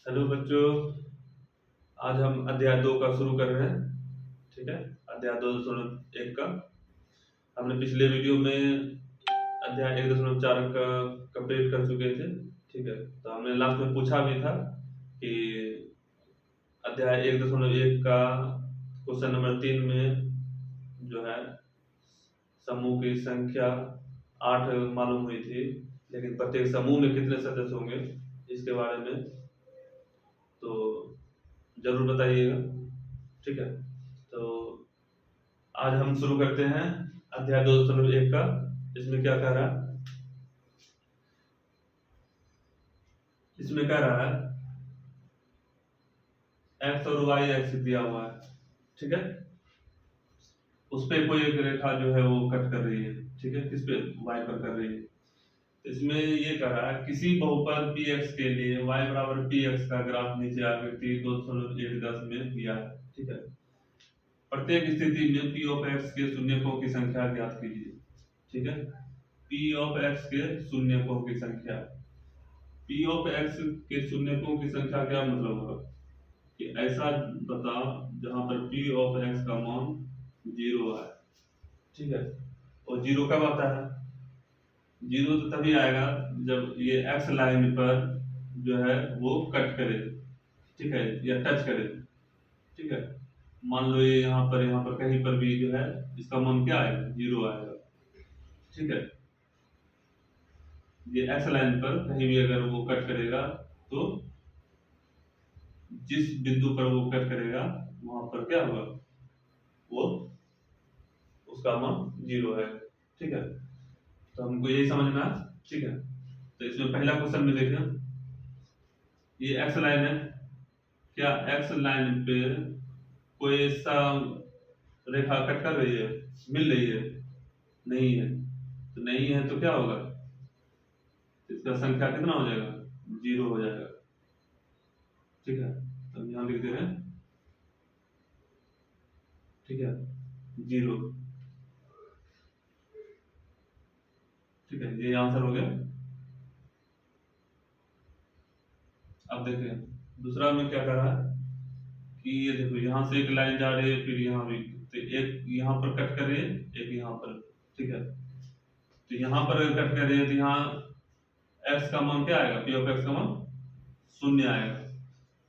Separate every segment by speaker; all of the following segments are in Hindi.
Speaker 1: हेलो बच्चों। आज हम अध्याय 2 का शुरू कर रहे हैं। ठीक है, अध्याय 2.1 का हमने पिछले वीडियो में अध्याय 1.4 का कंप्लीट कर चुके थे। ठीक है, तो हमने लास्ट में पूछा भी था कि अध्याय 1.1 का क्वेश्चन नंबर 3 में जो है समूह की संख्या 8 मालूम हुई थी, लेकिन प्रत्येक समूह में कितने सदस्य होंगे इसके बारे में तो जरूर बताइएगा। ठीक है, तो आज हम शुरू करते हैं अध्याय 2.1 का। इसमें क्या कह रहा है? इसमें कह रहा है एक्स और वाई एक्स दिया हुआ है। ठीक है, उस पे कोई एक रेखा जो है वो कट कर रही है। ठीक है, किस पे? वाई पर कर रही है। इसमें ये कह रहा है किसी बहुपद पी एक्स के लिए y बराबर पी एक्स का ग्राफ नीचे आकृति 2.1 में दिया है। ठीक है, प्रत्येक स्थिति में पी ऑफ एक्स के शून्यकों की संख्या ज्ञात कीजिए। ठीक है, पी ऑफ एक्स के शून्यकों की संख्या। पी ऑफ एक्स के शून्यकों की संख्या क्या मतलब होगा कि ऐसा बताओ जहां पर पी ऑफ एक्स का मान 0 है। ठीक है, और 0 कब आता है? 0 तो तभी आएगा जब ये एक्स लाइन पर जो है वो कट करे। ठीक है, या टच करे। ठीक है, मान लो ये यहाँ पर कहीं पर भी जो है इसका मान क्या आएगा? 0 आएगा। ठीक है, ये एक्स लाइन पर कहीं भी अगर वो कट करेगा तो जिस बिंदु पर वो कट करेगा वहां पर क्या होगा? वो उसका मान 0 है। ठीक है, तो हमको यही समझना है। ठीक है, तो इसमें पहला क्वेश्चन में देखें, ये एक्स लाइन है। क्या एक्स लाइन पे कोई ऐसा रेखा कट कर रही है? मिल रही है? नहीं है। तो नहीं है तो क्या होगा? इसका संख्या कितना हो जाएगा? 0 हो जाएगा। ठीक है, तो हम यहाँ लिख दे रहे हैं। ठीक है, 0। ठीक है, ये आंसर हो गया। अब देखिए दूसरा में क्या कर रहा है कि ये देखो यहाँ से एक लाइन जा रही है, फिर यहाँ भी तो एक यहाँ पर कट कर रही है, एक यहाँ पर। ठीक है, तो यहाँ पर अगर कट कर रही है तो यहाँ एक्स का मान क्या आएगा? पी ऑफ एक्स का मान 0 आएगा।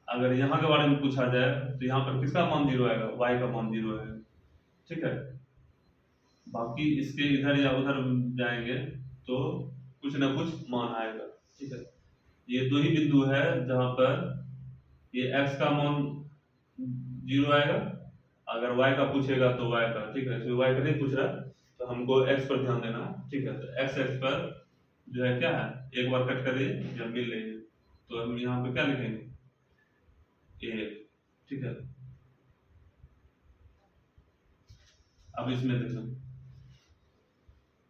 Speaker 1: अगर यहाँ के बारे में पूछा जाए तो यहाँ पर किसका मान 0 आएगा? वाई का मान 0 आएगा। ठीक है, बाकी इसके इधर या उधर जाएंगे तो कुछ ना कुछ मान आएगा। ठीक है, ये दो ही बिंदु है जहां पर ये x का मान 0 आएगा। अगर y का पूछेगा तो y का। ठीक है, इसमें y का नहीं पूछ रहा तो हमको x पर ध्यान देना है। ठीक है, तो x x पर जो है क्या है? एक बार कट करिए जब मिल रही है तो हम यहाँ पे क्या लिखेंगे? a। ठीक है, अब इसमें देखो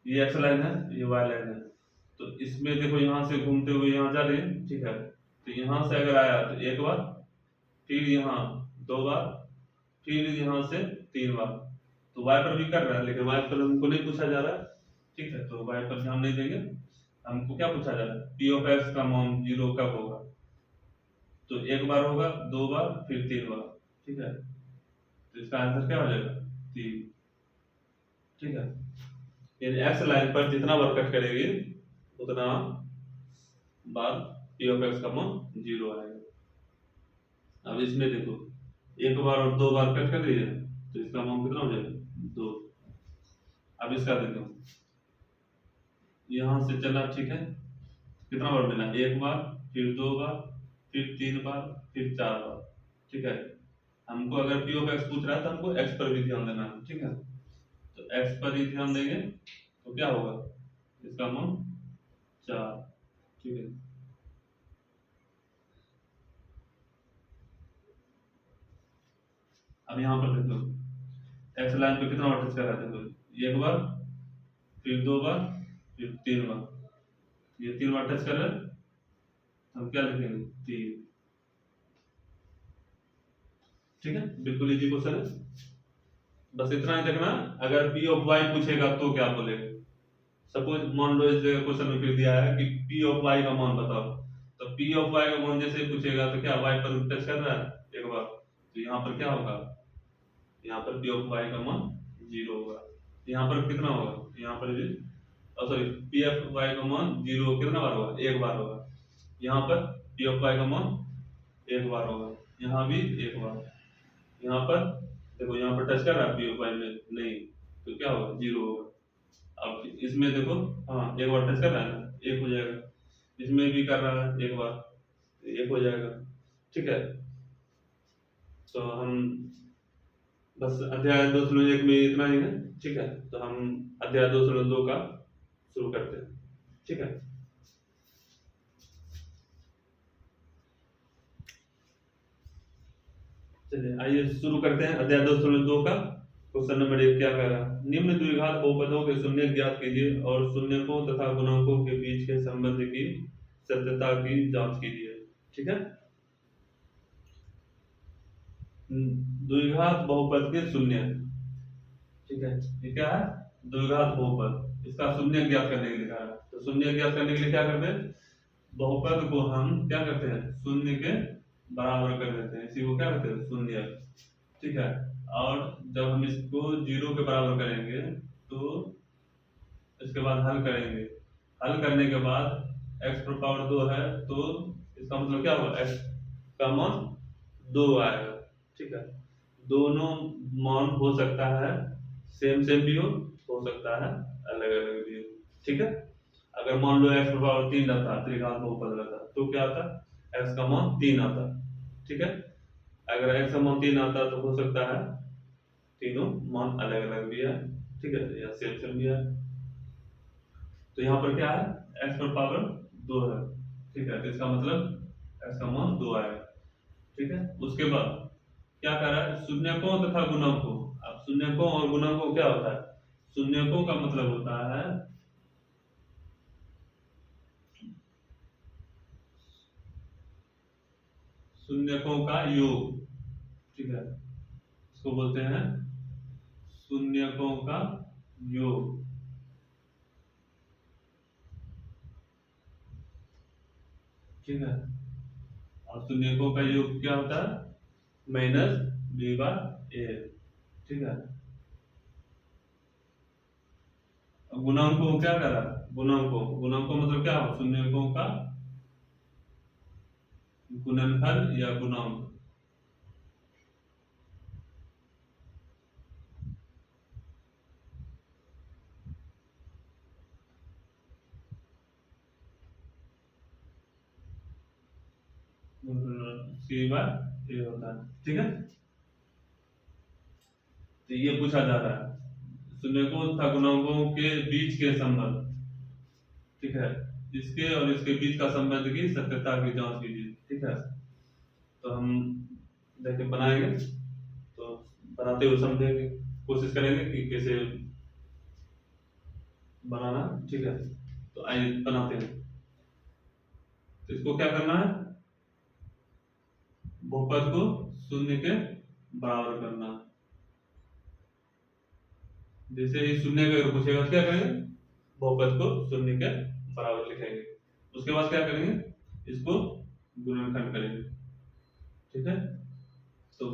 Speaker 1: ये x लाइन है, ये y लाइन है। तो इसमें देखो यहाँ से घूमते हुए यहाँ जा रही है। ठीक है, तो यहाँ से अगर आया तो एक बार, फिर यहाँ 2 बार, फिर यहाँ से 3 बार। तो y पर भी कर रहा है लेकिन y पर हमको नहीं पूछा जा रहा है। ठीक है, तो y पर ध्यान नहीं देंगे। हमको क्या पूछा जा रहा है? p ऑफ x का मान 0 कब होगा? तो एक बार होगा, 2 बार, फिर 3 बार। ठीक है, तो इसका आंसर क्या हो जाएगा? 3। ठीक है, यानी x लाइन पर जितना बार कट करेगी उतना बार p ऑफ x का मान 0 आएगा। अब इसमें देखो एक बार और 2 बार कट कर रही है तो इसका मान कितना हो जाएगा? 2। अब इसका देखो यहां से चला। ठीक है, कितना बार मिला? एक बार, फिर 2 बार, फिर 3 बार, फिर 4 बार। ठीक है, हमको अगर पी ऑफ एक्स पूछ रहा है तो हमको एक्स पर भी ध्यान देना है। ठीक है, तो एक्स पर ही ध्यान देंगे तो क्या होगा? इसका मान 4। ठीक है, अब यहाँ पर देखो एक्स लाइन पे कितना बार टच कर रहा है? देखो एक बार, फिर 2 बार, फिर 3 बार। ये 3 बार टच कर रहा है, हम क्या लिखेंगे? 3। ठीक है, बिल्कुल इजी क्वेश्चन है। बस इतना ही देखना, अगर पी ऑफ वाई पूछेगा तो क्या बोलेगा। सपोज मान लो इस क्वेश्चन में फिर दिया है कि पी ऑफ वाई का मान बताओ, तो पी ऑफ वाई का मान जैसे पूछेगा तो क्या वाई पर टच कर रहा है एक बार, तो यहाँ पर क्या होगा, यहाँ पर पी ऑफ वाई का मान 0 होगा। यहाँ पर कितना होगा, यहाँ पर भी सॉरी पी ऑफ वाई का मान 0 कितना बार होगा, एक बार होगा। यहाँ पर पी ऑफ वाई का मान एक बार होगा, यहाँ भी एक बार। यहाँ पर देखो यहाँ पर टच कर रहा है पी ऑफ वाई में नहीं, तो क्या होगा 0 होगा। अब इसमें देखो हाँ एक बार टच कर रहा है ना, एक हो जाएगा। इसमें भी कर रहा है एक बार, एक हो जाएगा। ठीक है, तो हम बस अध्याय 2.1 में इतना ही है। ठीक है, तो हम अध्याय 2.2 का शुरू करते हैं। ठीक है, चलिए आइए शुरू करते हैं अध्याय 2.2 का। क्वेश्चन नंबर 1 क्या कह रहा है, निम्न द्विघात बहुपदों के शून्य ज्ञात कीजिए और शून्यकों तथा गुणकों के बीच के संबंध की सत्यता की जांच कीजिए। ठीक है, द्विघात बहुपद के शून्य। ठीक है, ये क्या है, द्विघात बहुपद, इसका शून्य ज्ञात करने के लिए कहा है। तो शून्य ज्ञात करने के लिए क्या करते हैं, बहुपद को हम क्या करते हैं, शून्य के बराबर कर देते हैं, इसी को क्या कहते हैं, शून्य। ठीक है, और जब हम इसको 0 के बराबर करेंगे तो इसके बाद हल करेंगे, हल करने के बाद x पर पावर 2 है तो इसका मतलब क्या होगा, x का मान 2 आएगा। ठीक है, दोनों मान हो सकता है सेम सेम भी हो सकता है अलग अलग भी हो। ठीक है, अगर मान लो x पर पावर 3 रहता, त्रिघात बहुपद रहता, तो क्या आता, x का मान 3 आता। ठीक है, अगर x का मान 3 आता तो हो सकता है तीनों मान अलग अलग भी है। ठीक है, या सेम सेम भी है। तो यहाँ पर क्या है, x पर पावर 2 है। ठीक है, तो इसका मतलब x का मान 2 आएगा। ठीक है, उसके बाद क्या कर रहा है, शून्यकों तथा गुणकों। अब शून्यकों और गुणकों क्या होता है, शून्यकों का मतलब होता है शून्यकों का योग। ठीक है, इसको बोलते हैं शून्यकों का योग। ठीक है, और शून्यकों का योग क्या होता है, माइनस बी बार ए। ठीक है, गुणांकों को क्या करा, गुणांकों मतलब क्या हो, शून्यकों का गुणनफल या गुणांक। सी बार ए होता है। ठीक है, तो ये पूछा जा रहा है शून्यकों तथा गुणांकों के बीच के संबंध। ठीक है, इसके और इसके बीच का संबंध की सत्यता की जांच कीजिए। ठीक है, तो हम देखिए बनाएंगे, तो बनाते हुए समझेंगे, कोशिश करेंगे कि कैसे बनाना। ठीक है, तो आइए बनाते हैं। तो इसको क्या करना है, बहुपद को शून्य के बराबर करना। जैसे ही शून्य का अगर पूछेगा क्या करेंगे, बहुपद को शून्य के बराबर लिखेंगे। उसके बाद क्या करेंगे, इसको गुणनखंड करेंगे। ठीक है, तो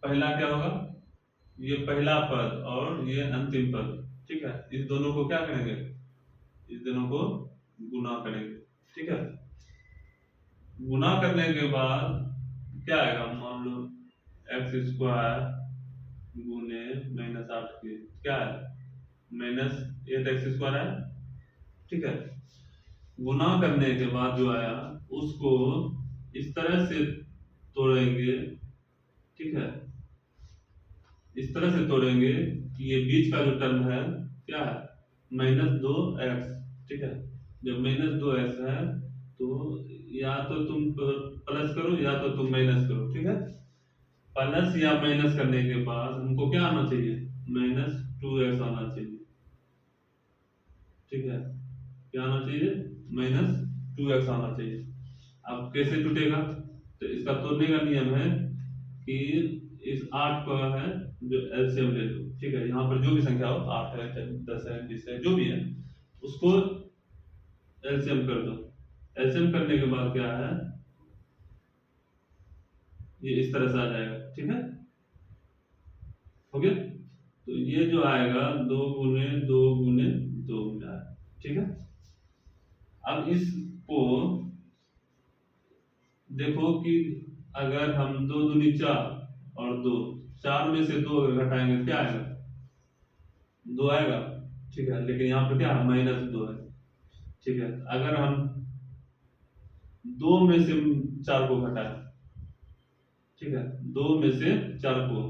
Speaker 1: पहला क्या होगा, ये पहला पद और ये अंतिम पद। ठीक है, इस दोनों को क्या करेंगे, इस दोनों को गुना करेंगे। ठीक है, गुना करने के बाद क्या आएगा, मान लो एक्स स्क्वायर गुने -8 के क्या है, -8x² है। ठीक है, गुना करने के बाद जो आया उसको इस तरह से तोड़ेंगे। ठीक है, इस तरह से तोड़ेंगे कि ये बीच का जो टर्म है क्या है, -2x। ठीक है, जब -2x है तो या तो तुम प्लस करो या तो तुम माइनस करो। ठीक है, प्लस या माइनस करने के बाद हमको क्या आना चाहिए, -2x आना चाहिए। ठीक है, क्या आना चाहिए, -2x आना चाहिए। अब कैसे टूटेगा, तो इसका तोड़ने का नियम है कि इस 8 को है जो एलसीएम ले लो। ठीक है, यहाँ पर जो भी संख्या हो, 8 है 10 है 20 है जो भी है, उसको एलसीएम कर दो। एलसीएम करने के बाद क्या है, ये इस तरह से आ जाएगा, ठीक है, हो गया। तो ये जो आएगा 2 गुने 2 में आएगा, ठीक है। अब इसको देखो कि अगर हम 2 दूनी 4 और 2, 4 में से 2 अगर घटाएंगे क्या आएगा, 2 आएगा, ठीक है। लेकिन यहाँ पर क्या है, -2 है, ठीक है। अगर हम 2 में से 4 को घटाएं, ठीक है, 2 में से 4 को,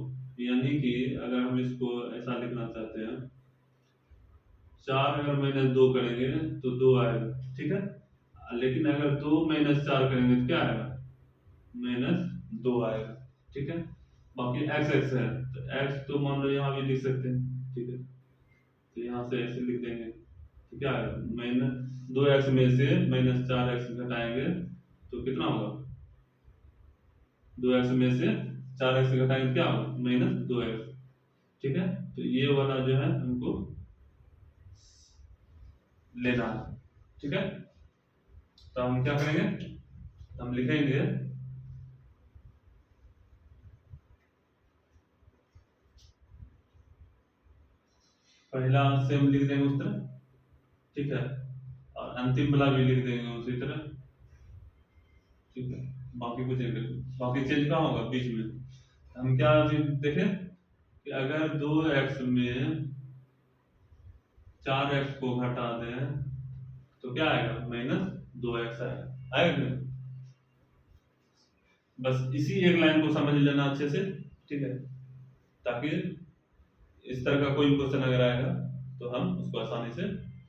Speaker 1: यानी कि अगर हम इसको ऐसा लिखना चाहते हैं, 4 अगर -2 करेंगे तो 2 आएगा, ठीक है। लेकिन अगर 2 - 4 करेंगे तो क्या आएगा, -2 आएगा, ठीक है। बाकी x x है, तो x तो मान लो यहाँ भी लिख सकते हैं, ठीक है। तो यहाँ से ऐसे लिख देंगे तो क्या आएगा, -2x में से -4x घटाएंगे तो कितना होगा, 2x में से 4x घटाएंगे तो क्या होगा, -2x, ठीक है। तो ये वाला जो है हमको लेना है, ठीक है। तो हम क्या करेंगे, हम लिखेंगे पहला सेम लिख देंगे उस तरह, ठीक है, और अंतिम वाला भी लिख देंगे उसी तरह, ठीक है। बाकी कुछ नहीं करेंगे, बाकी चेंज कहाँ होगा बीच में, हम क्या अभी देखें कि अगर 2x में 4x को घटा दें तो क्या आएगा, -2x आएगा, आएगा कि नहीं? बस इसी एक लाइन को समझ लेना अच्छे से, ठीक है, ताकि इस तरह का कोई क्वेश्चन अगर आएगा तो हम उसको आसानी से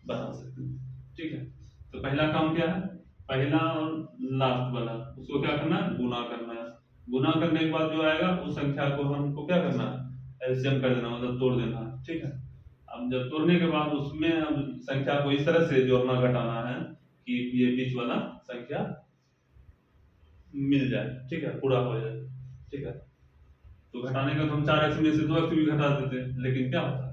Speaker 1: बना सकते हैं, ठीक है। तो पहला काम क्या है, पहला और लास्ट वाला उसको क्या करना है, गुना करना है। गुना करने के बाद जो आएगा उस संख्या को हमको क्या करना है, एलसीएम कर देना, मतलब तोड़ देना, ठीक है। अब जब तोड़ने के बाद उसमें अब संख्या को इस तरह से जोड़ना घटाना है कि ये बीच वाला संख्या मिल जाए, ठीक है, पूरा हो जाए, ठीक है। तो घटाने का तो हम 4x में से 2x भी घटा देते हैं, लेकिन क्या होता है,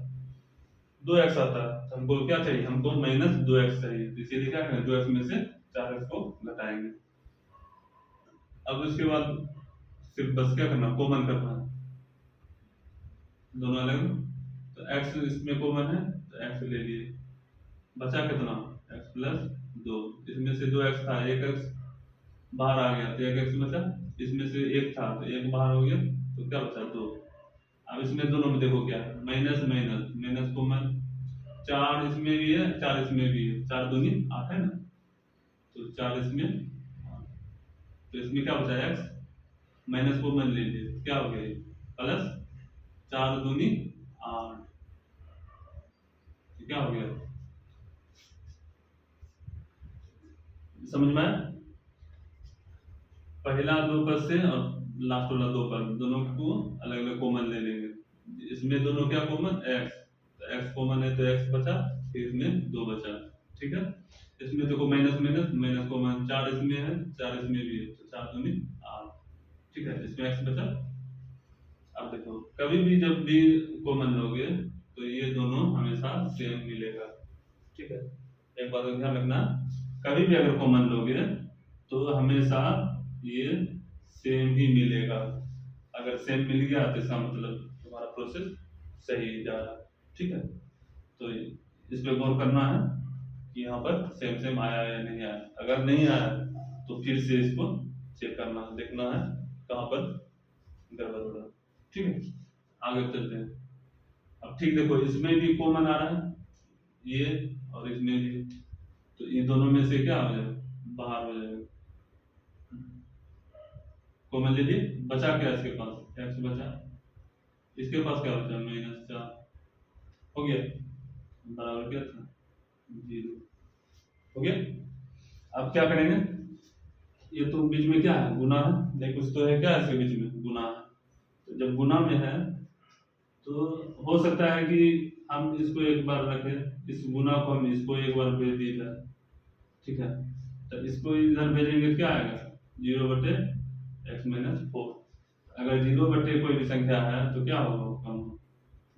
Speaker 1: 2x आता है, तो हमको क्या चाहिए, हमको -2x चाहिए, तो इसीलिए क्या करें, 2x में से 4x को घटाएंगे। अब इसके बाद सिर्फ बस क्या करना, कॉमन करना है, दोनों अलग, तो x इसमें कॉमन है तो x ले लिए, बचा कितना, x + 2, इसमें से 2x था, 1x बाहर आ गया तो 1x बचा, इसमें से 1 था तो 1 बाहर हो गया, तो क्या बचा, 2। अब इसमें दोनों में देखो क्या है, माइनस माइनस माइनस कॉमन, 4 इसमें भी है 4 इसमें भी है, 4 दूनी 8 है ना, तो 4 इसमें, तो इसमें क्या बचा, x माइनस कॉमन ले लिए, क्या हो गया, प्लस 4 दूनी 8, क्या हो गया, समझ में आया। पहला 2 पद से और लास्ट वाला 2 पद दोनों को अलग अलग कॉमन ले लेंगे, इसमें दोनों क्या कॉमन, x, तो x कॉमन है तो x बचा, फिर इसमें 2 बचा, ठीक है। इसमें देखो माइनस माइनस माइनस कॉमन, 4 इसमें है 4 इसमें भी है, तो 4 दूनी 8, ठीक है, इसमें x बचा। अब देखो कभी भी जब भी कॉमन लोगे तो ये दोनों हमेशा सेम मिलेगा, ठीक है। एक बात का ध्यान रखना, कभी भी अगर कॉमन लोगे तो हमेशा ये सेम ही मिलेगा, अगर सेम मिल गया तो इसका मतलब तुम्हारा प्रोसेस सही जा रहा है, ठीक है। तो इस पे गौर करना है कि यहाँ पर सेम सेम आया या नहीं आया, अगर नहीं आया तो फिर से इसको चेक करना है, देखना है कहाँ पर गड़बड़ हो रहा है, ठीक है। आगे चलते हैं, अब ठीक देखो इसमें भी कॉमन आ रहा है ये, और इसमें भी, तो ये दोनों में से क्या हो जाएगा, बाहर हो जाएगा, कॉमन ले लिए, बचा क्या इसके पास, x बचा, इसके पास क्या बचा, -4, हो गया, बराबर क्या था, 0, हो गया। अब क्या करेंगे, ये तो बीच में क्या है, गुना है, नहीं कुछ तो है क्या इसके बीच में, गुना है, तो जब गुना में है तो हो सकता है कि हम इसको एक बार रखें, इस गुना को हम इसको एक बार भेज दिया जाए, ठीक है। तो इसको इधर भेजेंगे तो क्या आएगा, 0/x-4, अगर 0 कोई भी संख्या है तो क्या होगा, कम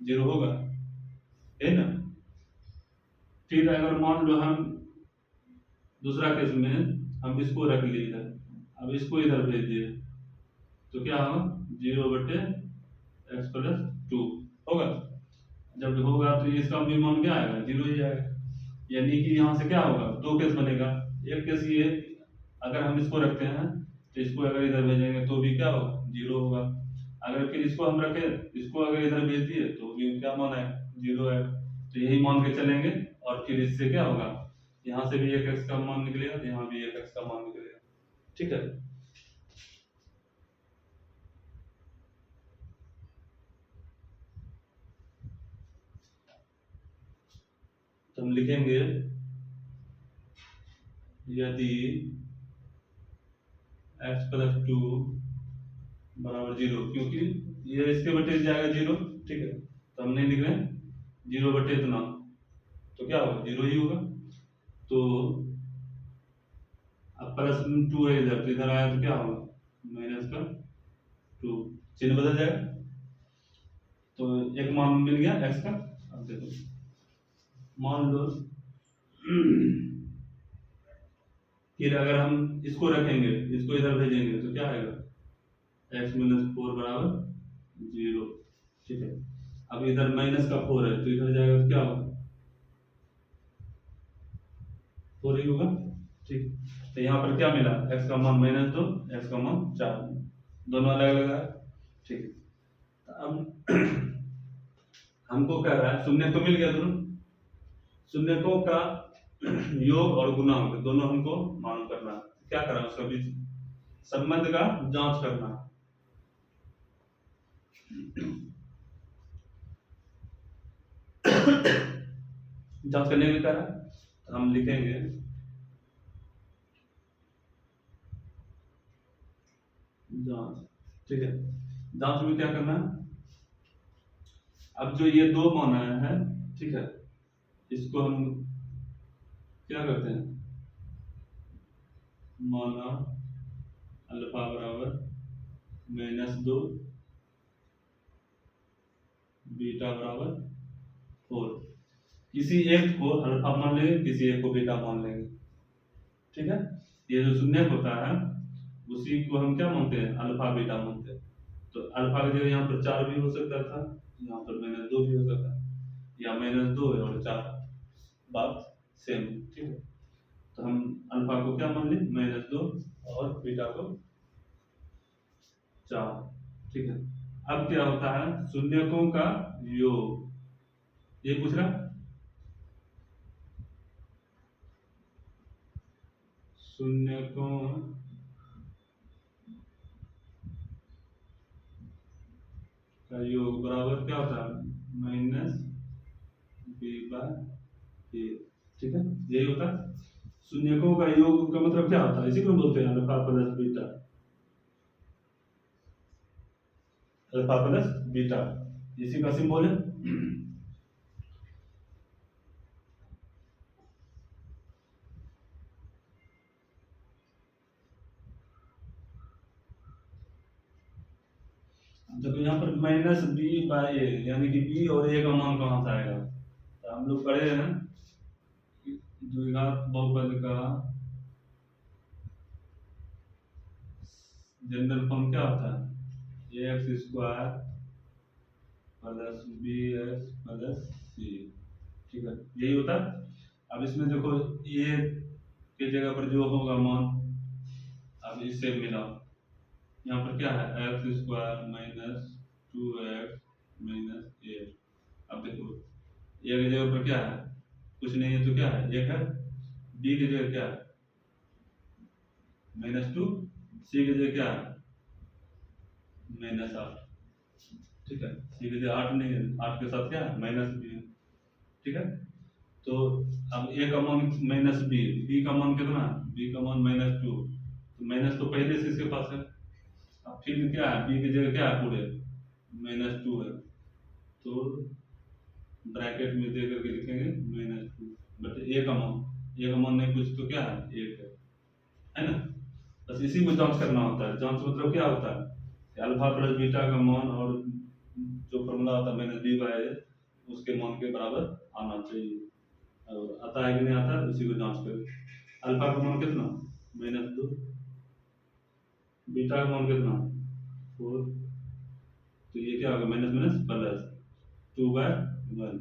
Speaker 1: 0 होगा, है ना। फिर अगर मान लो हम दूसरा केस में हम इसको रख लिए इधर, अब इसको इधर भेज दिए तो क्या होगा 0/x+2 होगा। जब होगा तो इसका भी मान क्या आएगा 0 ही आएगा। यानी कि यहाँ से क्या होगा दो केस बनेगा। एक केस ये अगर हम इसको रखते हैं तो इसको अगर इधर भेजेंगे तो भी क्या होगा 0 होगा। अगर फिर इसको हम रखें इसको अगर इधर भेज दिए तो भी क्या मान आएगा 0 आएगा। तो यही मान के चलेंगे और फिर इससे क्या होगा यहाँ से भी एक x का मान निकलेगा, यहाँ भी एक x का मान निकलेगा। ठीक है, तो हम लिखेंगे यदि x+2 बराबर 0, क्योंकि ये इसके बटे जाएगा 0। ठीक है, तो हम नहीं लिख रहे हैं 0 बटे इतना, तो क्या होगा 0 ही होगा। तो अब +2 है इधर, तो इधर आया तो क्या होगा -2, चिन्ह बदल जाएगा। तो एक मान मिल गया x का। अब देखो मान लो फिर अगर हम इसको रखेंगे इसको इधर भेजेंगे तो क्या आएगा x-4 बराबर 0। ठीक है, अब इधर -4 है तो इधर जाएगा तो क्या होगा 4 ही होगा। ठीक, तो यहाँ पर क्या मिला x का मान -2, x का मान 4, दोनों अलग अलग है। ठीक, तो अब हमको कह रहा है शून्य को मिल गया, दोनों शून्यकों का योग और गुणांक दोनों हमको मालूम करना है। क्या करना है उसका बीच संबंध का जांच करना है। जांच करने के लिए कह रहा है तो हम लिखेंगे जांच। ठीक है, जांच में क्या करना है, अब जो ये दो मान आया है ठीक है इसको हम क्या करते हैं माना अल्फा बराबर -2 बीटा बराबर 4, किसी एक को अल्फा मान लेंगे किसी एक को बीटा मान लेंगे। ठीक है, ये जो शून्य होता है उसी को हम क्या मानते हैं अल्फा बीटा मानते हैं। तो अल्फा की जगह यहाँ पर 4 भी हो सकता था, यहाँ पर -2 भी हो सकता है, या -2 है और 4 बात सेम। ठीक है, तो हम अल्फा को क्या मान लें -2 और बीटा को 4। ठीक है, अब क्या होता है शून्यकों का योग, ये पूछ रहा शून्यकों का योग बराबर क्या होता है -b/a। ठीक है, यही होता है शून्यकों का योग का मतलब क्या होता है, इसी को बोलते हैं alpha plus beta, alpha plus beta इसी का सिंबल है। देखो यहाँ पर -b/a यानी कि b और a का मान कहाँ से आएगा, तो हम लोग पढ़े हैं द्विघात बहुपद का जनरल फॉर्म क्या होता है ax² plus bx plus c। ठीक है, यही होता है। अब इसमें देखो a के जगह पर जो होगा मान अब इससे मिला, यहाँ पर क्या है x² - 2x - 8। अब देखो a की जगह पर क्या है कुछ नहीं है तो क्या है 1 है, b की जगह क्या है -2, c की जगह क्या है -8। ठीक है, c की जगह 8 नहीं है, 8 के साथ क्या है -b है। ठीक है, तो अब a का मान -b, b का मान कितना है b का मान -2, तो माइनस तो पहले से इसके पास है। अब फिर क्या है b की जगह क्या है पूरे -2 है, तो ब्रैकेट में दे करके लिखेंगे -2 बट a का मान नहीं कुछ तो क्या है 1 है ना। बस इसी को जांच करना होता है। जांच मतलब क्या होता है कि अल्फा प्लस बीटा का मान और जो फॉर्मूला होता है -b/a उसके मान के बराबर आना चाहिए, और आता है कि नहीं आता है उसी को जांच करें। अल्फा का मान कितना, -2, बीटा का मान कितना, 4, तो ये क्या होगा, माइनस माइनस प्लस 2/1।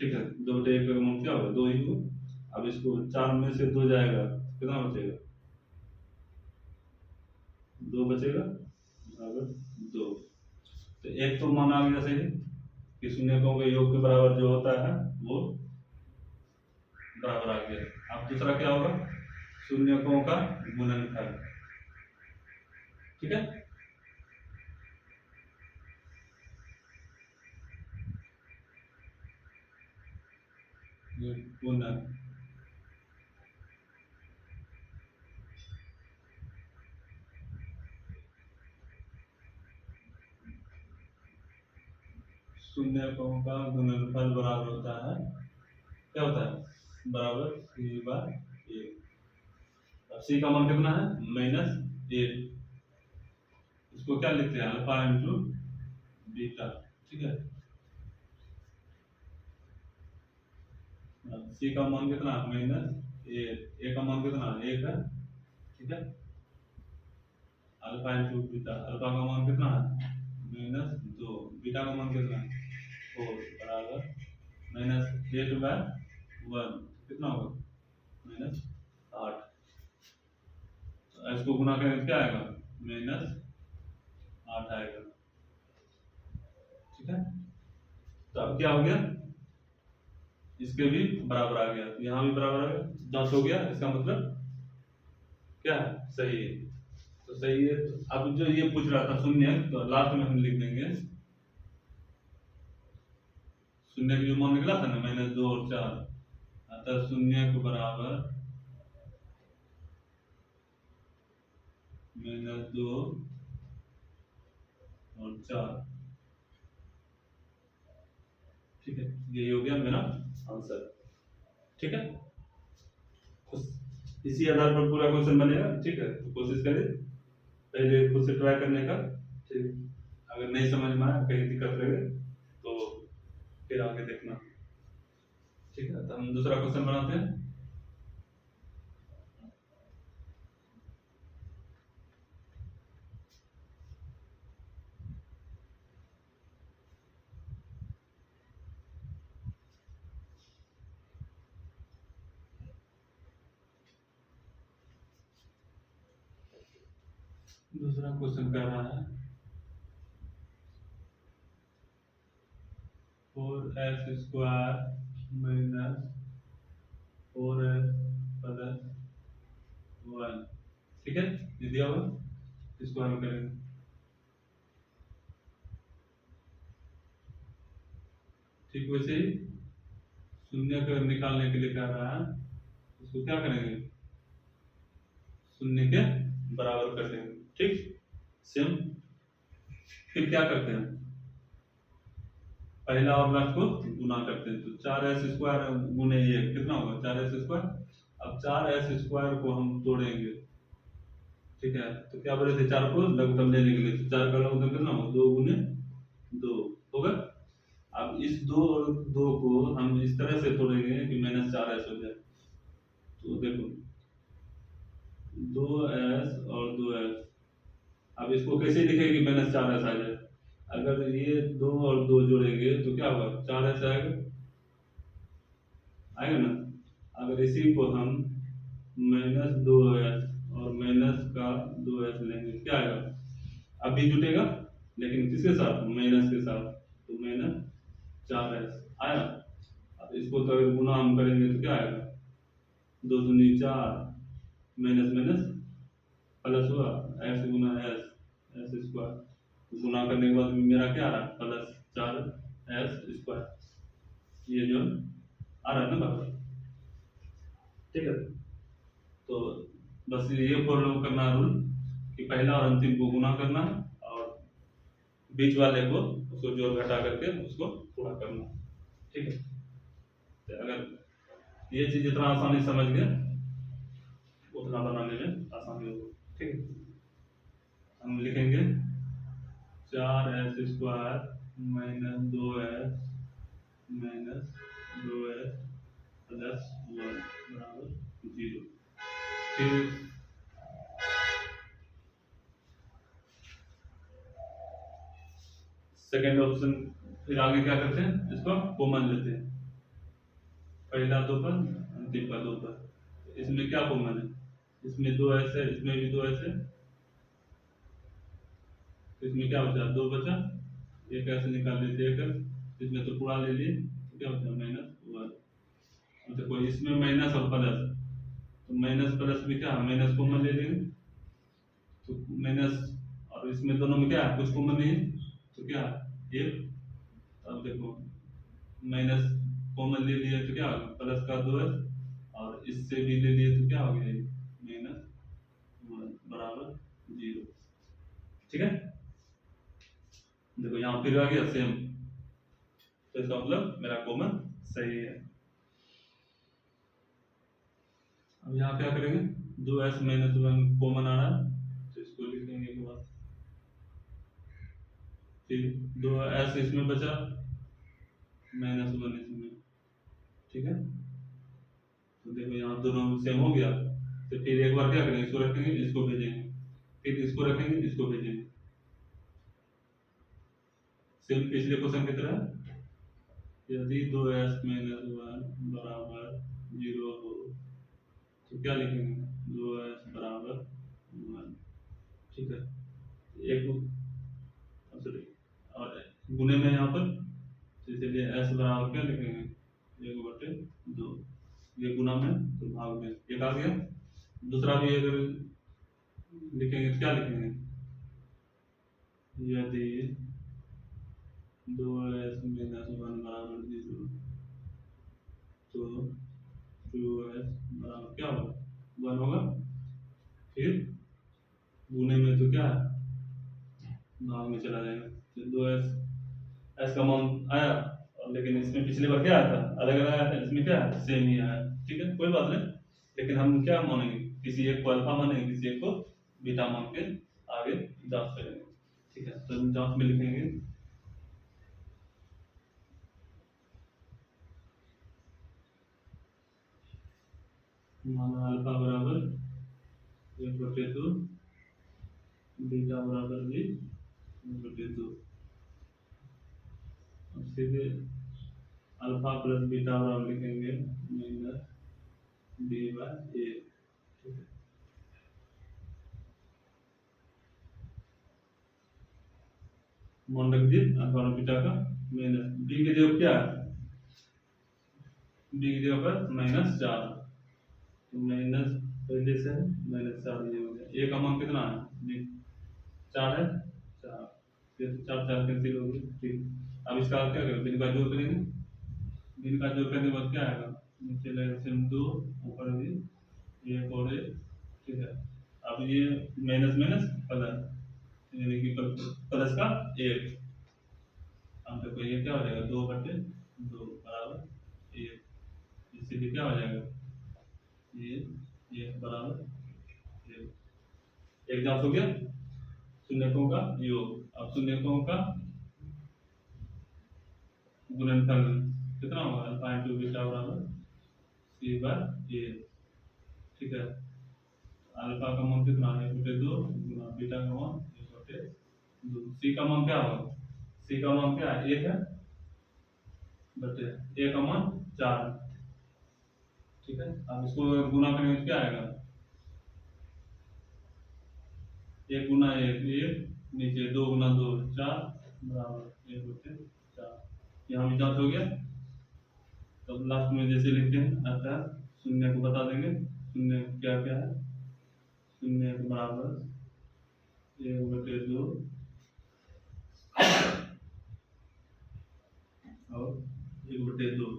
Speaker 1: ठीक है, 2/1 का मान क्या होगा, 2 ही होगा। अब इसको 4 में से 2 जाएगा, कितना बचेगा, 2 बचेगा, बराबर 2। तो एक तो मान आ गया सही कि शून्यकों के योग के बराबर जो होता है वो बराबर आ गया। अब दूसरा क्या होगा, शून्यकों का गुणनफल। ठीक है, गुणन, शून्यकों का गुणनफल बराबर होता है, क्या होता है, बराबर c/a। अब c का मान कितना है, -8, इसको क्या लिखते हैं, अल्फा इंटू बीटा। ठीक है, c का मान कितना, -8, a का मान कितना, 1 है। ठीक है, अल्फा इंटू बीटा, अल्फा का मान कितना है, -2, बीटा का मान कितना है, 4, बराबर -8/1, कितना होगा, -8। तो इसको गुना करें क्या आएगा, -8 आएगा। ठीक है, तो अब क्या हो गया, इसके भी बराबर आ गया, यहाँ भी बराबर आ गया, जांच हो गया, इसका मतलब क्या है, सही है। तो सही है, तो अब जो ये पूछ रहा था शून्य, तो लास्ट में हम लिख देंगे शून्य का जो मान निकला था ना, -2 और 4, अतः शून्य के बराबर -2 और 4। ठीक है, यही हो गया मेरा आंसर। ठीक है, इसी आधार पर पूरा क्वेश्चन बनेगा। ठीक है, तो कोशिश करें पहले खुद से ट्राई करने का। ठीक, अगर नहीं समझ में आया, कहीं दिक्कत लगे तो फिर आगे देखना। ठीक है, तो हम दूसरा क्वेश्चन बनाते हैं। दूसरा क्वेश्चन कह रहा है 4s² - 4s + 1। ठीक है, ये दिया हुआ, इसको हल करेंगे। ठीक वैसे ही शून्य को निकालने के लिए कह रहा है, इसको क्या करेंगे, शून्य के बराबर कर देंगे। ठीक, सेम। फिर क्या करते हैं, पहला और लास्ट को गुना करते हैं, तो 4s² गुने ये कितना होगा, 4s²। अब 4s² को हम तोड़ेंगे। ठीक है, तो क्या बोले थे, 4 को लघुत्तम लेने के लिए, तो 4 का लघुत्तम कितना होगा, 2 गुने 2 होगा। अब इस 2 और 2 को हम इस तरह से तोड़ेंगे कि -4s हो जाए। तो देखो 2s और 2s, अब इसको कैसे लिखेंगे कि -4s आ जाए, अगर ये 2 और 2 जोड़ेंगे तो क्या होगा, 4s आएगा, आएगा ना। अगर इसी को हम -2s और माइनस का 2s लेंगे, क्या आएगा, अभी जुटेगा, लेकिन किसके साथ, माइनस के साथ, तो -4s आया। अब इसको तो अगर गुना हम करेंगे तो क्या आएगा, 2 दूनी 4, माइनस माइनस प्लस हुआ, x गुना s² गुना करने के बाद मेरा क्या आ रहा है, +4s², ये जो आ रहा है ना बराबर। ठीक है, तो बस ये फॉलो करना है रूल कि पहला और अंतिम को गुना करना और बीच वाले को उसको जोड़ घटा करके उसको पूरा करना। ठीक है, तो अगर ये चीज जितना आसानी समझ गए उतना बनाने में आसानी होगी। ठीक है, हम लिखेंगे 4s² - 2s - 2s + 1 बराबर 0। फिर सेकेंड ऑप्शन, फिर आगे क्या करते हैं, इसको कॉमन लेते हैं, पहला दो पर अंतिम का दो पर। इसमें क्या कॉमन है, इसमें दो ऐसे, इसमें भी दो ऐसे, इसमें क्या बचा, दो बचा, एक ऐसे निकाल लेते हैं, इसमें तो पूरा ले लिए, तो क्या बचा -1। देखो इसमें माइनस और प्लस, तो माइनस प्लस में क्या, माइनस कॉमन ले लेंगे, तो माइनस, और इसमें दोनों में क्या कुछ कॉमन नहीं है, तो क्या एक, अब देखो माइनस कॉमन ले लिया तो क्या होगा, प्लस का 2s, और इससे भी ले लिए तो क्या हो गया, -1 बराबर 0। ठीक है, देखो यहाँ फिर आ गया सेम, तो इसका मतलब मेरा कॉमन सही है। अब यहाँ क्या करेंगे, 2s -1 कॉमन आ रहा है, तो इसको लिखेंगे एक बार, फिर 2s इसमें बचा, -1 इसमें, ठीक है, तो देखो यहाँ दोनों सेम हो गया, तो फिर एक बार क्या करेंगे, इसको रखेंगे, इसको भेजेंगे, फिर इसको रखेंगे, इसको भेजेंगे, सेम पिछले क्वेश्चन की तरह। यदि 2s -1 बराबर 0 हो तो क्या लिखेंगे, 2s बराबर 1। ठीक है, एक सॉरी, और गुने में यहाँ पर, तो इसलिए s बराबर क्या लिखेंगे, 1/2, ये गुना में तो भाग में, एक आ गया। दूसरा भी अगर लिखेंगे तो क्या लिखेंगे, यदि 2s -1 बराबर 0 तो 2s बराबर क्या होगा, 1 होगा, फिर गुने में तो क्या भाग में चला जाएगा, तो 2s का मान आया, लेकिन इसमें पिछली बार क्या आया था, अलग अलग आया था, इसमें क्या सेम ही आया। ठीक है, कोई बात नहीं, लेकिन हम क्या मानेंगे, किसी एक को अल्फा मानेंगे, किसी एक को बीटा मान के आगे जांच करेंगे। ठीक है, तो जांच में लिखेंगे माना अल्फा बराबर 1/2, बीटा बराबर भी 1/2। अब सीधे अल्फा प्लस बीटा बराबर लिखेंगे -b/a। मान रख दिए अल्फा और बीटा का, माइनस बी की जगह क्या है, बी की जगह पर -4, तो माइनस पहले से -4 ये हो गया, ए का मान कितना है, बी 4 है, 4, ये तो 4 4 कैंसिल हो गई। ठीक, अब इसका क्या करेंगे, बिन का जोड़ करेंगे, बिन का जोड़ करने के बाद क्या आएगा, नीचे लगेगा 2, ऊपर भी 1 और 1। ठीक है, अब ये माइनस माइनस प्लस, यानी कि प्लस का 1, हम देखो ये क्या हो जाएगा, 2/2 बराबर 1, इसीलिए क्या हो जाएगा, ये बराबर 1। एक जांच हो गया, शून्यकों का योग, अब शून्यकों का गुणनफल कितना होगा, अल्फा इंटू बीटा बराबर c/a। ठीक है, अल्फा का मान कितना है, 1/2 गुना बीटा का मान 1/2। सी का मान क्या होगा, सी का मान क्या है, 1 है, बटे ए का मान 4 है। ठीक है, अब इसको गुना करेंगे तो क्या आएगा, 1 गुना 1 1, नीचे 2 गुना 2 4 बराबर 1/4। यहाँ भी जांच हो गया, तो लास्ट में जैसे लिखते हैं अतः शून्य को बता देंगे, शून्य क्या क्या है, शून्य के बराबर 1/2 और 1/2,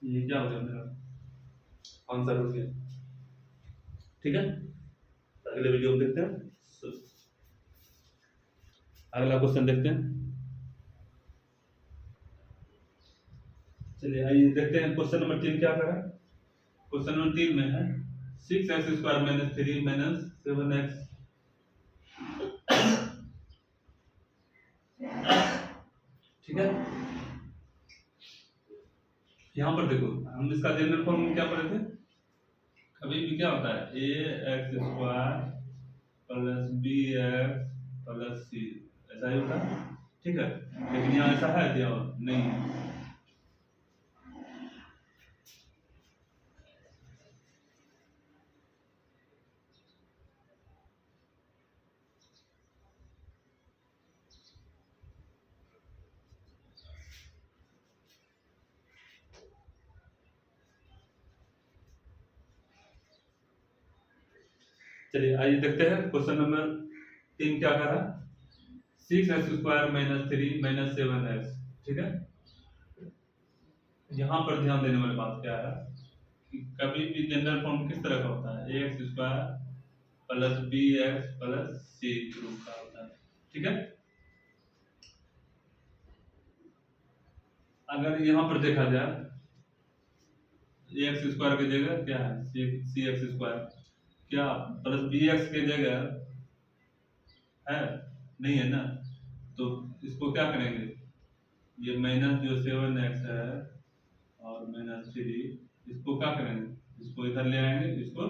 Speaker 1: ये क्या हो गया मेरा आंसर हो गया। ठीक है, अगले वीडियो में देखते हैं, अगला क्वेश्चन देखते हैं। चलिए आइए देखते हैं क्वेश्चन नंबर 3 क्या कर रहा है। क्वेश्चन नंबर 3 में है 6x² - 3 - 7x। ठीक है, यहाँ पर देखो हम इसका जनरल फॉर्म क्या पढ़े थे, कभी भी क्या होता है A X square plus B X plus C, ऐसा ही होता है, ठीक है। लेकिन यहाँ ऐसा है क्या, नहीं है। चलिए आइए देखते हैं क्वेश्चन नंबर 3 क्या कह रहा है, 6x² - 3 - 7x, ठीक है। यहाँ पर ध्यान देने वाली बात क्या है कि कभी भी जनरल फॉर्म किस तरह का होता है, ax² plus bx plus c रूप का होता है, ठीक है। अगर यहाँ पर देखा जाए ax² की जगह क्या है cx², क्या प्लस bx की जगह है, नहीं है ना। तो इसको क्या करेंगे, ये माइनस जो 7x है और -3, इसको क्या करेंगे, इसको इधर ले आएंगे, इसको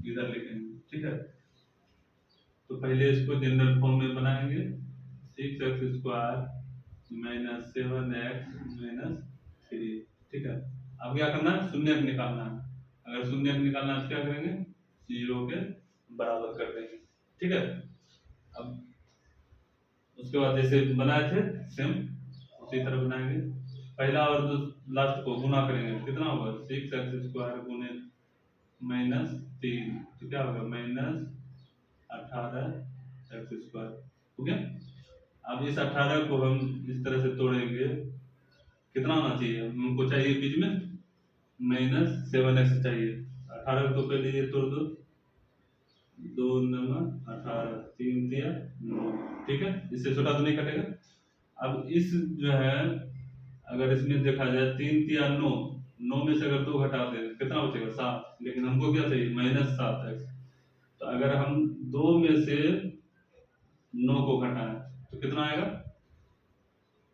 Speaker 1: इधर लिखेंगे, ठीक है। तो पहले इसको जनरल फॉर्म में बनाएंगे, 6x² -7x -3, ठीक है। अब क्या करना है, शून्य निकालना है। अगर शून्य निकालना है तो क्या करेंगे, 0 के बराबर कर देंगे, ठीक है। अब उसके बाद जैसे बनाए थे सेम उसी तरह बनाएंगे, पहला और लास्ट को गुना करेंगे, कितना होगा 6x² गुने -3, तो क्या होगा -18x², ठीक है। अब इस 18 को हम इस तरह से तोड़ेंगे, कितना होना चाहिए हमको, चाहिए बीच में -7x चाहिए। 18 को पहले ये तोड़ दो, 2 9 18, 3 दिया 9, ठीक है, इससे छोटा तो नहीं कटेगा। अब इस जो है, अगर इसमें देखा जाए 3 तिया 9, 9 में से अगर 2 घटा दे कितना बचेगा 7, लेकिन हमको क्या चाहिए -7x। तो अगर हम 2 में से 9 को घटाएं तो कितना आएगा,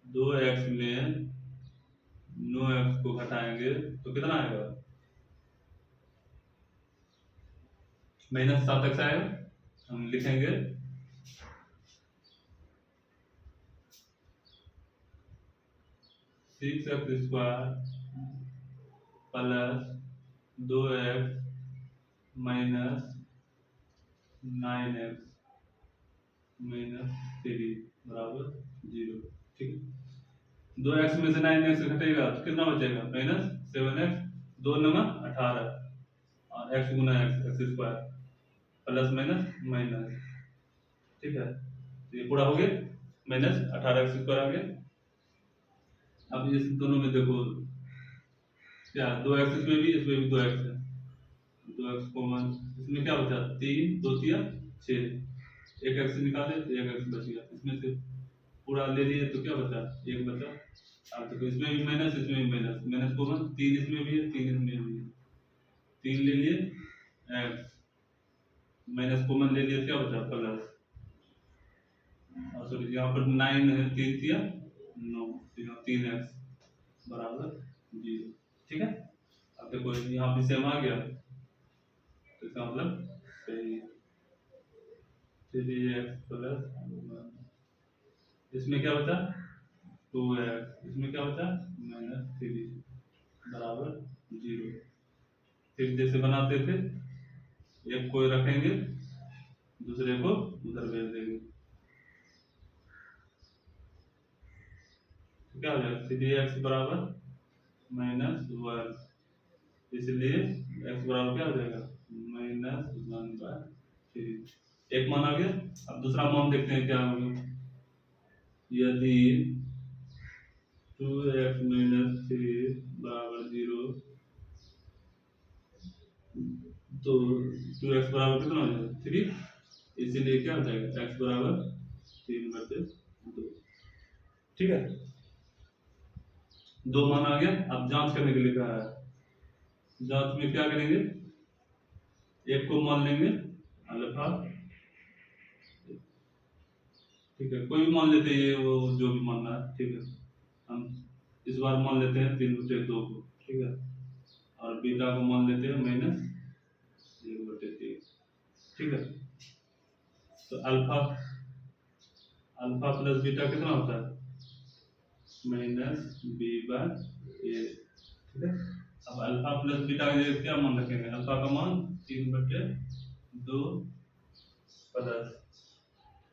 Speaker 1: 2x में 9x को घटाएंगे तो कितना आएगा, -7x आएगा। हम लिखेंगे 6x² plus 2x minus 9x -3 बराबर 0, ठीक है। 2x में से 9x घटेगा तो कितना बचेगा -7x, 2 9 18 और x गुना x² प्लस माइनस माइनस, ठीक है। तो ये पूरा हो गया, -18x² आ गया। अब इस दोनों में देखो क्या 2x इसमें भी 2x है, 2x कॉमन, इसमें क्या बचा 3 2 तिया 6, एक x निकाले तो एक x बच गया, इसमें से पूरा ले लिए तो क्या बचा, एक बचा। अब देखो इसमें भी माइनस, इसमें भी माइनस, माइनस कॉमन, 3 इसमें भी है 3 इसमें भी है, 3 ले लिए x, माइनस कॉमन ले लिए, क्या बचा प्लस, और सॉरी यहाँ पर 9 है, 3 तिया 9, 3x बराबर 0, ठीक है। अब देखो यहाँ पे सेम आ गया तो इसका मतलब सही है। 3x प्लस, इसमें क्या बचा 2x, इसमें क्या बचा -3 बराबर 0। फिर जैसे बनाते थे, एक को रखेंगे दूसरे को उधर भेज देंगे, तो क्या हो जाएगा 3x बराबर -1, इसलिए x बराबर क्या हो जाएगा -1/3, एक मान आ गया। अब दूसरा मान देखते हैं क्या होगा, यदि 2x - 3 बराबर 0, तो 2x बराबर कितना हो जाएगा 3, इसीलिए क्या हो जाएगा x बराबर 3/2, ठीक है। दो मान आ गया। अब जांच करने के लिए कहा है, जांच में क्या करेंगे, एक को मान लेंगे अल्फा, ठीक है, कोई भी मान लेते हैं, ये वो जो भी मानना है, ठीक है। हम इस बार मान लेते हैं 3/2 को, ठीक है, और बीटा को मान लेते हैं 3, ठीक है। तो अल्फा प्लस बीटा कितना होता है माइनस बी बाय ए, ठीक है। अब अल्फा प्लस बीटा का क्या मान रखेंगे, अल्फा का मान 3/2 प्लस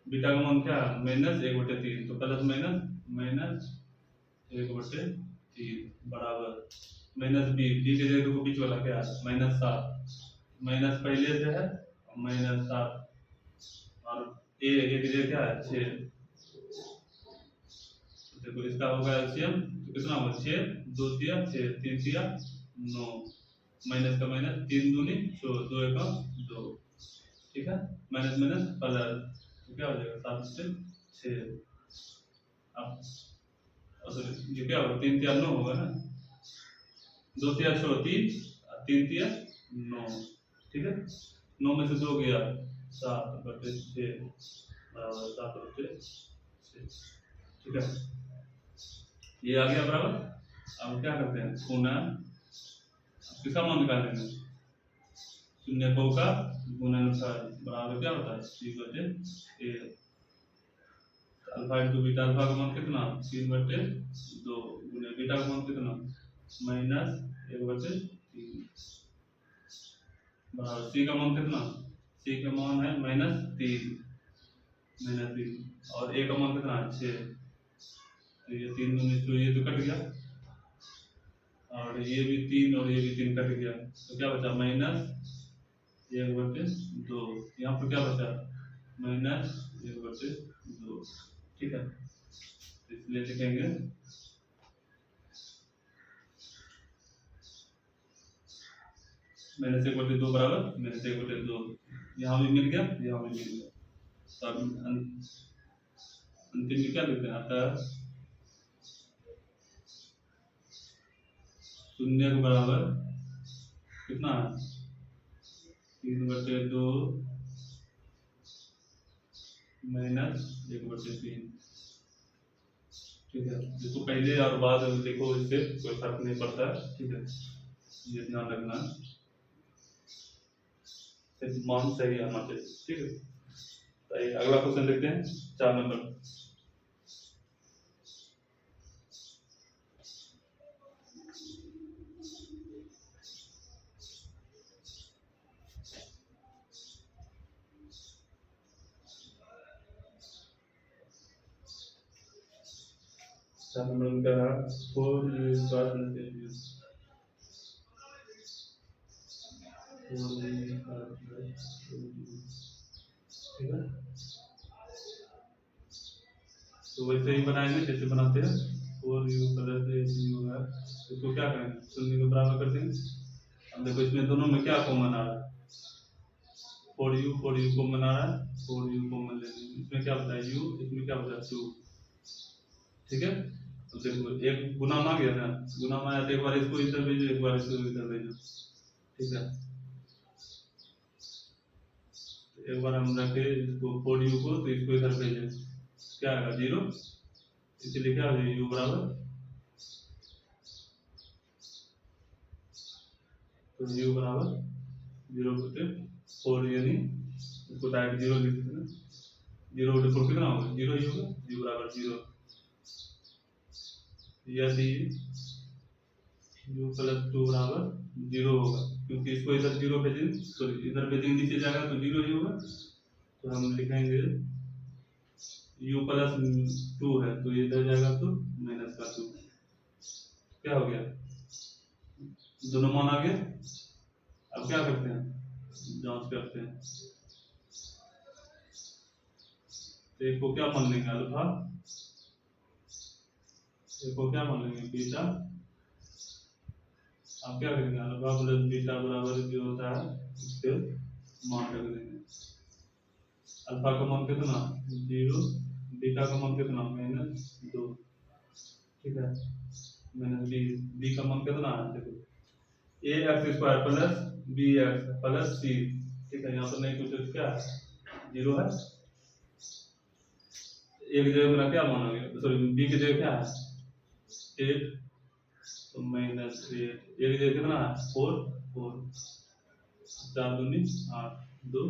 Speaker 1: बीटा का मान क्या है -1/3, तो प्लस माइनस 1/3 बराबर माइनस बी के जगह देखो बीच वाला क्या है -7, माइनस पहले से है -7 और ए की जगह क्या है 6, देखो इसका होगा एलसीएम तो कितना होगा 6, 2 तिया 6, 3 तिया 9, माइनस का माइनस 3 दूनी 2, 2 एकम 2, ठीक है। माइनस माइनस प्लस तो क्या हो जाएगा 7 से 6। अब सॉरी ये क्या होगा 3 तिया 9 होगा ना, 2 तिया 6 3, 3 तिया 9, ठीक है। 9 में से 2 गया 7/6 बराबर 7/6, ठीक है। ये आ गया बराबर। अब क्या करते हैं गुना, किसका मान निकालेंगे शून्य को का गुणनफल बराबर क्या होता है c/a। Alpha into beta, alpha का मान कितना 3/2 गुने बीटा का मान कितना -1/3 बराबर c का मान कितना, c का मान है -3 और a का मान कितना 6, तो ये 3 दूनी 6 ये तो कट गया और ये भी 3 और ये भी 3 कट गया, तो क्या बचा -1/2, यहाँ पर क्या बचा -1/2, ठीक है। इसलिए लिखेंगे -1/2 बराबर -1/2, यहाँ भी मिल गया यहाँ भी मिल गया, तब अंतिम में क्या लिखते हैं अतः शून्य के बराबर कितना है 3/2 -1/3, ठीक है। इसको पहले और बाद में देखो, इससे कोई फर्क नहीं पड़ता है, ठीक है। ये ध्यान रखना सिर्फ मान सही आना चाहिए, ठीक है। तो अगला क्वेश्चन देखते हैं 4 नंबर। नंबर क्या है 4u स्क्वायर प्लस 8u, ठीक है। तो वैसे ही बनाएंगे जैसे बनाते हैं 4u प्लस 8u है, इसको क्या करेंगे शून्य के बराबर कर देंगे। अब देखो इसमें दोनों में क्या कॉमन आ रहा है 4u कॉमन आ रहा है, 4u कॉमन ले लेंगे, इसमें क्या बचा u, इसमें क्या बचा 2, ठीक है। तो देखो एक गुना आ गया ना, गुना में आया तो एक बार इसको इधर भेजो एक बार इसको इधर भेजो, ठीक है। एक बार हम रखे इसको 4u को, तो इसको इधर भेजे क्या आएगा 0, इसलिए क्या हो जाएगा u बराबर, तो u बराबर 0/4 यानी इसको डायरेक्ट 0 लिख सकते हैं, 0/4 कितना होगा 0 ही होगा, u बराबर 0। यदि u प्लस 2 बराबर 0 होगा, क्योंकि इसको इधर 0 भेजेंगे, सॉरी इधर भेजेंगे नीचे जाएगा तो 0 ही होगा, तो हम लिखेंगे u प्लस 2 है तो इधर जाएगा तो -2, क्या हो गया दोनों मान आ गया। अब क्या करते हैं जांच करते हैं, तो एक को क्या मान लेंगे अल्फा, एक को क्या मान लेंगे बीटा। अब क्या करेंगे अल्फा प्लस बीटा बराबर जो होता है उसके मान रख देंगे। अल्फा का मान कितना 0, बीटा का मान कितना -2, ठीक है। बी का मान कितना है देखो ax² plus bx plus c, ठीक है। यहाँ पर नहीं कुछ क्या 0 है, एक जगह मेरा क्या मानोगे, सॉरी बी की जगह क्या है 8, तो -8, एक जगह कितना है 4, 4 दूनी 8 2,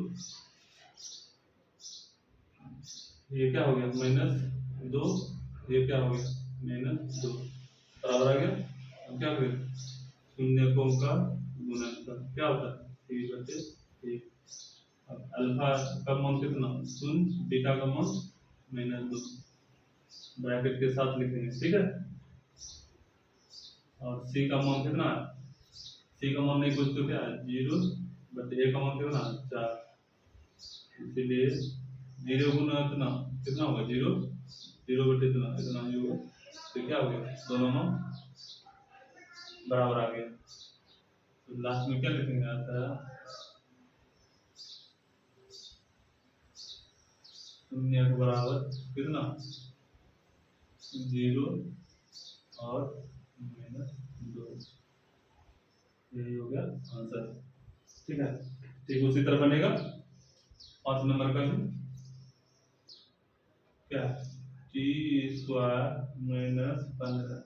Speaker 1: ये क्या हो गया -2, ये क्या हो गया -2, बराबर आ गया। अब क्या करें, शून्यकों का गुणनफल क्या होता है 3/1। अब अल्फा का मान कितना 0, बीटा का मान -2, ब्रैकेट के साथ लिखेंगे, ठीक है। और सी का मान कितना है, सी का मान नहीं कुछ तो क्या है 0, बट ए का मान कितना 4, इसलिए 0 गुना इतना कितना होगा 0, 0 बटे इतना इतना ही होगा, तो क्या हो गया दोनों मान बराबर आ गया। तो लास्ट में क्या लिखेंगे आता है शून्य के बराबर कितना 0 और -2, यही हो गया आंसर, ठीक है। ठीक उसी तरह बनेगा 5 नंबर का भी, क्या t² - 15,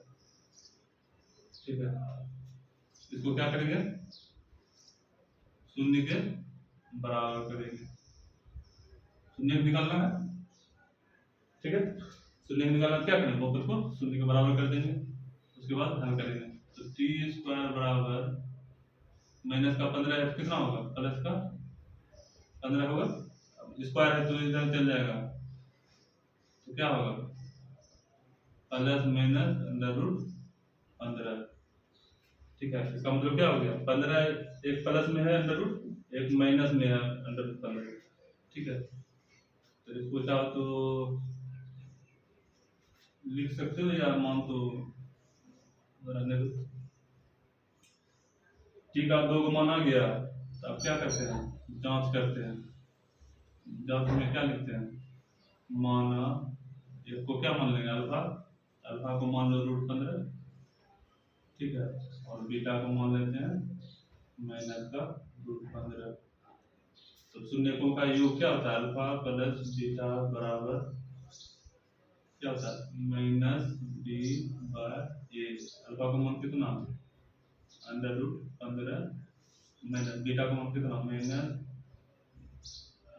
Speaker 1: ठीक है। इसको क्या करेंगे शून्य के बराबर करेंगे, शून्य निकालना है, ठीक है। शून्य निकालना क्या करेंगे, बहुपद को शून्य के बराबर कर देंगे, उसके बाद हल करेंगे। तो t² बराबर माइनस का 15 कितना होगा, प्लस का 15 होगा, स्क्वायर है तो इधर चल जाएगा, तो क्या होगा प्लस माइनस √15, ठीक है। इसका मतलब क्या हो गया 15 एक प्लस में है √, एक माइनस में है √15, ठीक है। तो इसको चाहो तो लिख सकते हो या मान तो रहने दो। ठीक है, 2 का मान आ गया, तो अब क्या करते हैं जांच करते हैं। जांच में क्या लिखते हैं, माना इसको क्या मान लेंगे अल्फा, अल्फा को मान लो √15, ठीक है। और बीटा को मान लेते हैं माइनस का √15। तो शून्यकों का योग क्या होता है अल्फा प्लस बीटा बराबर क्या होता है -b/a। अल्फा का मान कितना √15 माइनस बीटा का मान कितना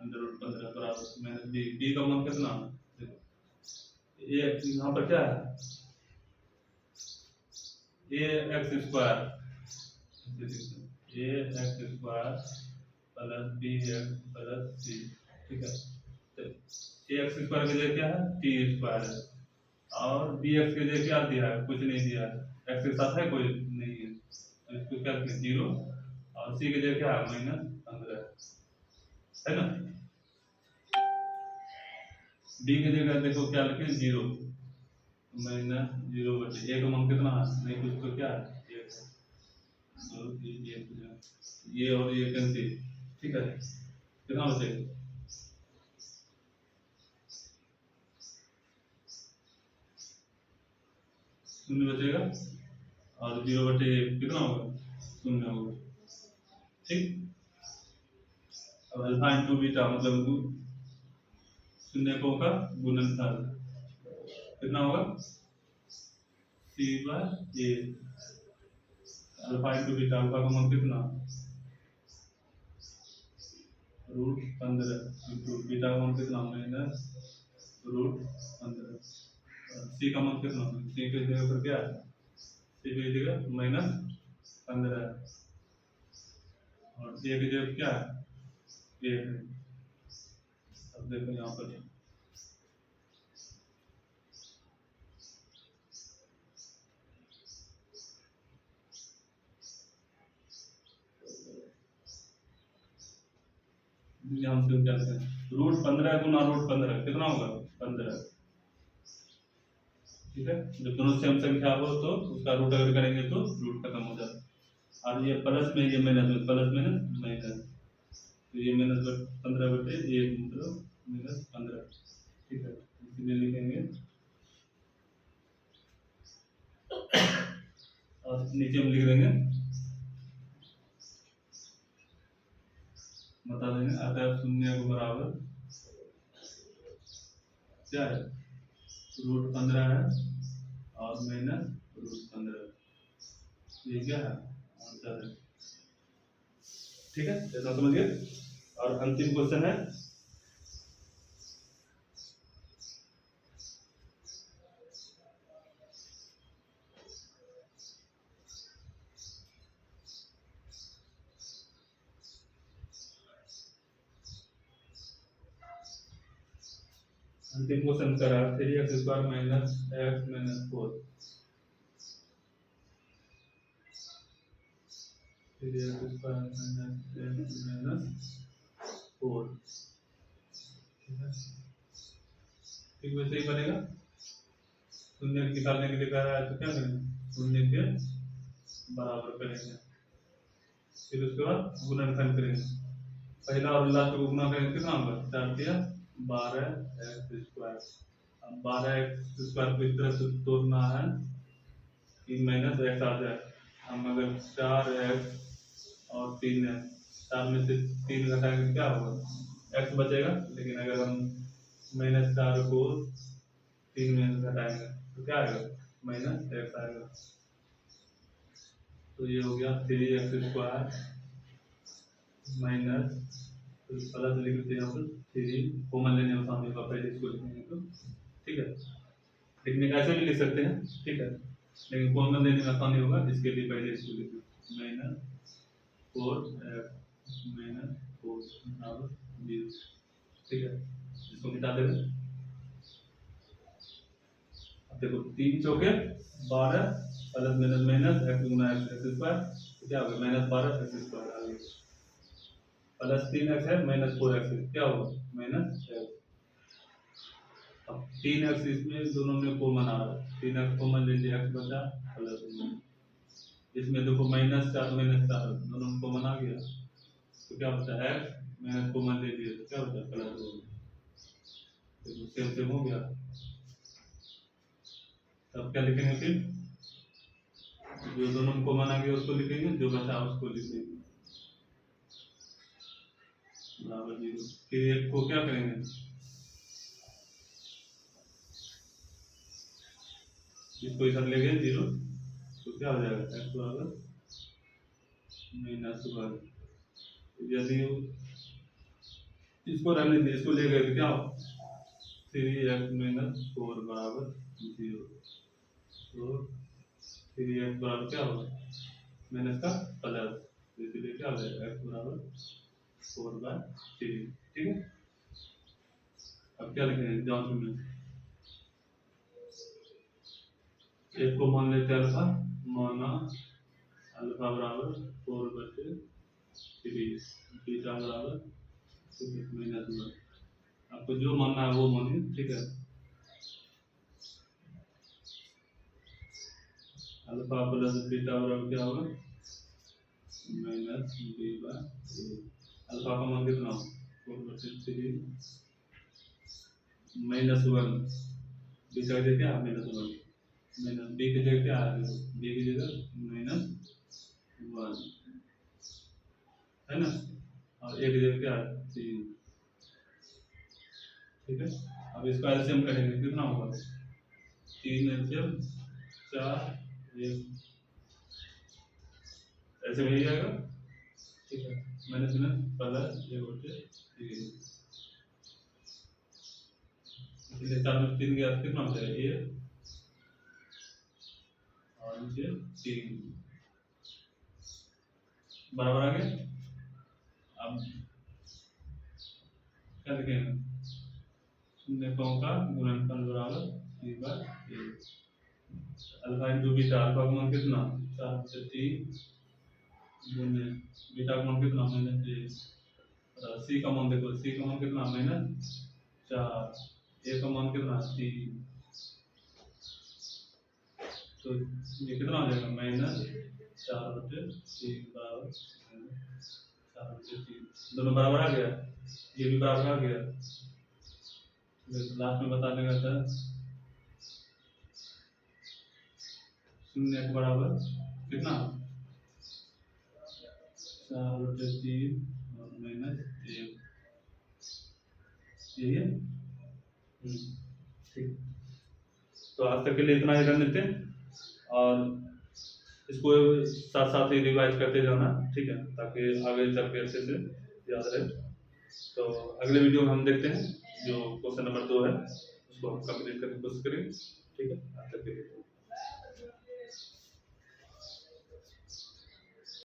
Speaker 1: -√15 बराबर -b। b का मान कितना, ये यहाँ पर क्या है ax² plus bx plus c, ठीक है। तो ax² की जगह क्या है t² है, और bx की जगह क्या दिया है, कुछ नहीं दिया है, x के साथ है कोई नहीं है, तो इसको क्या लिखें 0, और c की जगह क्या है -15, है ना। d की जगह देखो क्या लिखें 0, -0 बटे a का मान कितना है नहीं कुछ तो क्या है 1, तो ये और ये कैंसिल, ठीक है। कितना बचेगा 0 बचेगा, और 0 बटे 1 कितना होगा 0 होगा, ठीक। अब अल्फा इंटू बीटा मतलब शून्यकों का गुणनफल कितना होगा c/a, alpha into beta, alpha का मान कितना √15 इंटू बीटा का मान कितना -√15, c का मान कितना, c की जगह पर क्या है, c की जगह -15, और a की जगह क्या है 1 है। अब देखो यहाँ पर हम से क्या लिखें √15 गुना √15 कितना होगा 15, ठीक है। जब दोनों सेम संख्या हो तो उसका रूट अगर करेंगे तो रूट खत्म हो जाता है, और ये प्लस में ये माइनस में, प्लस माइनस माइनस, तो ये -15 बटे 1 मतलब -15, ठीक है। इसलिए लिखेंगे, और नीचे में लिख देंगे, बता देंगे अतः शून्य के बराबर क्या है √15 है और -√15, ये क्या है आंसर है। ठीक है, इतना समझ गए। और अंतिम क्वेश्चन है, अंतिम क्वेश्चन करा 3x² minus x minus 4, 3x² minus x minus 4, ठीक है, ठीक वैसे ही बनेगा। शून्य निकालने के लिए कह रहा है तो क्या करेंगे, शून्य के बराबर करेंगे, फिर उसके बाद गुणनखंड करेंगे, पहला और लास्ट को गुना करेंगे, कितना होगा 4 दिया 12x²। अब 12x² को इस तरह से तोड़ना है कि माइनस x आ जाए। हम अगर 4x और 3x, 4 में से 3 घटाएंगे क्या होगा, x बचेगा, लेकिन अगर हम -4 को 3 में घटाएंगे तो क्या आएगा, -x आएगा। तो ये हो गया 3x² माइनस, तो प्लस लिख देते हैं यहाँ पर 3, कॉमन लेने में आसानी होगा, पहले इसको लिखेंगे तो ठीक है, लिखने का ऐसे भी लिख सकते हैं, ठीक है, लेकिन कॉमन लेने में आसानी होगा, इसके लिए पहले इसको लिखें -4x माइनस 4 बराबर 0, ठीक है, इसको मिटा देंगे। अब देखो 3 चौके 12 प्लस माइनस माइनस x गुना x² क्या होगा, -12x² आ गया, प्लस 3x है माइनस 4x है, क्या होगा -x। अब 3x इसमें दोनों में कॉमन आ रहा है, 3x कॉमन ले लिया, x बचा प्लस, इसमें देखो -4 दोनों में कॉमन आ गया, तो क्या बचा x माइनस कॉमन ले लिया तो क्या बचा प्लस, तो सेम सेम हो गया। तब क्या लिखेंगे, फिर जो दोनों में कॉमन आ गया उसको लिखेंगे, जो बचा उसको लिखेंगे बराबर 0। फिर एक को क्या करेंगे, इसको इधर ले गए 0, तो क्या हो जाएगा x बराबर -1। यदि इसको रहने दे, इसको ले गए तो क्या हो, 3x माइनस 4 बराबर 0, तो 3x बराबर क्या होगा, माइनस का प्लस, इसलिए क्या हो जाएगा x बराबर 4/3, ठीक है। अब क्या लिखेंगे जांच में, एक को मान लेते अल्फा, माना अल्फा बराबर 4/3, बीटा बराबर -1, आपको जो मानना है वो मानिए, ठीक है। अल्फा प्लस बीटा बराबर क्या होगा, -b/a, अल्फा का मान कितना, 4/3 -1, बीटा की जगह क्या -1, माइनस बी की जगह क्या आ गया, बी की जगह -1 है ना, और ए की जगह क्या 3, ठीक है। अब इसका एलसीएम करेंगे, कितना होगा, 3 एलसीएम 4, 1 ऐसे में ही आएगा, ठीक है, माइनस में प्लस 1/3, इसलिए 4 में 3 गया कितना हो जाएगा, ये और नीचे 3 बराबर आ गया। अब क्या लिखेंगे, शून्यकों का गुणनफल बराबर 3/a, alpha into beta, alpha का मान कितना 4/3 गुने बीटा का मान कितना -1, सी का मान देखो, सी का मान कितना -4, ए का मान कितना 3, तो ये कितना हो जाएगा -4/3 बराबर 4/3, दोनों बराबर आ गया, ये भी बराबर आ गया। लास्ट में बता देगा सर, शून्य के बराबर कितना 4/3 और -1, यही है, ठीक। तो आज तक के लिए इतना ही कर लेते हैं, और इसको साथ साथ ही रिवाइज करते जाना, ठीक है, ताकि आगे चल के अच्छे से याद रहे। तो अगले वीडियो में हम देखते हैं जो क्वेश्चन नंबर 2 है उसको हम कंप्लीट करने की कोशिश करेंगे, ठीक है। आज तक के लिए